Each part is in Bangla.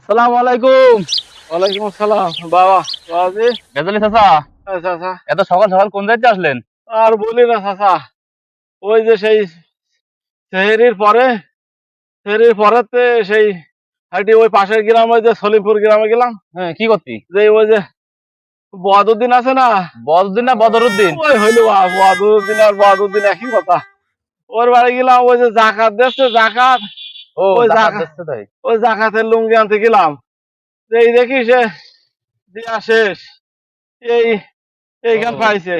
আসসালামু আলাইকুম। ওয়ালাইকুম আসসালাম। বাবা বাবাজি। গেজালি চাচা, চাচা এত সকাল সকাল কোন যাইতে আসলেন? আর বলি না চাচা, ওই যে সেই সেহেরির পরে সেহেরির পরেতে সেই হাইটি ওই পাশের গ্রাম, ওই যে সলিমপুর গ্রামে গেলাম। হ্যাঁ, কি করতি? যে ওই যে বদউদ্দিন আছে না, বদউদ্দিন না বদরুদ্দিন? ওই হইলো বদউদ্দিন আর বদউদ্দিন একই কথা। ওর বাড়ি গেলাম, ওই যে জাকাত দিচ্ছে, জাকাত। ও, ওই জাকাত জাকাত, দিচ্ছে তাই? ওই জাকাতের লুঙ্গি আনতে গেলাম। এই দেখি সে দিয়া শেষ। এই এইখান ও, পাইছে।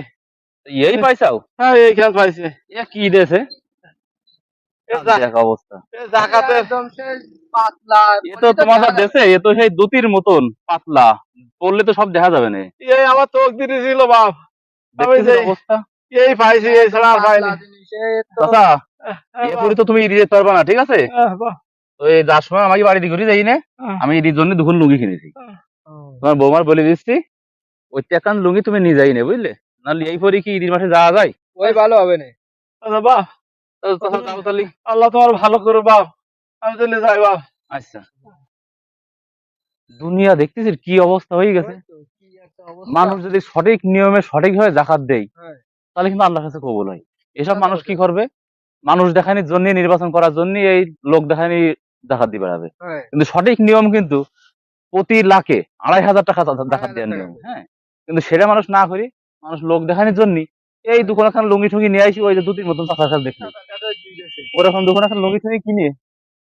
এই পাইছাও? হ্যাঁ, এইখান পাইছে। এ কি দেছে? এ যা- দেখ অবস্থা। এ জাকাতের একদম সেই পাতলা এ তো বডি তো তোমার দেখা যাবে। দেশে, এ তো সেই দুতির মতন পাতলা। পড়লে তো সব দেখা যাবে না। এই আমার তকদিরে ছিল বাপ। আমি যে দেখতেছিস অবস্থা। এই পাইছি, এই একদম ছাড়া আর পাতলা পাইনি। জিনিস এ তো। চাচা, এ বাপ, পরে তো তুমি ইডি যেতে পারবা না, ঠিক আছে? বাপ, তো এই যার সময় আমাকে বাড়ি দিকে যাই না, আমি ইডির জন্য দুখন লুঙ্গি কিনেছি। তোমার বৌমার বলে দিচ্ছি, ওই টাকান লুঙ্গি তুমি নিয়ে যাই না, বুঝলে? নাহলে এই পরে কি ইডির মাঠে যাওয়া যায়? ওই ভালো হবে না। আচ্ছা বাপ, চাচা যাও তাহলে। আল্লাহ তোমার ভালো করো বাপ। আমি চলে যাই বাপ। আচ্ছা, দুনিয়া দেখতেছিস কি অবস্থা হয়ে গেছে। ওই তো, কি একটা অবস্থা। মানুষ যদি সঠিক নিয়মে সঠিকভাবে জাকাত দেয়, হ্যাঁ, তাহলে কিন্তু আল্লাহর কাছে কবুল হয়। এসব তা তো মানুষ কি বটে। করবে? মানুষ দেখানির জন্য, নির্বাচন করার জন্য এই লোক দেখানি জাকাত দিয়ে বেড়াবে। হ্যাঁ, কিন্তু সঠিক নিয়ম কিন্তু প্রতি লাখে 2,500 টাকা জাকাত 2,500 দেওয়ার টাকা নিয়ম। করে। হ্যাঁ, কিন্তু সেটা মানুষ না করি, মানুষ লোক দেখানির জন্য এই হ্যাঁ, দুখানা খান লুঙ্গি ঠুঙ্গি নিয়ে আসি, ওই যে দুটির মতন চাষার কাছে দেখলি টাকা টাকা দিয়ে দিয়েছে। ওরকম দুখানা খান লুঙ্গি ঠুঙ্গি কিনে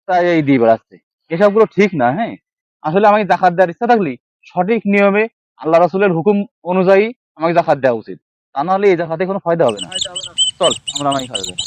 তাই এই দিয়ে বেড়াচ্ছে। এসবগুলো ঠিক না। হ্যাঁ, আসলে আমাকে জাকাত দেওয়ার ইচ্ছা থাকলে সঠিক নিয়মে আল্লাহ রাসূলের হুকুম অনুযায়ী আমাকে জাকাত দেওয়া উচিত। তা নাহলে এই জাকাতে কোনো ফায়দা হবে না। ফায়দা হবে না। চল আমরা আমাকে খাওয়া যাবে।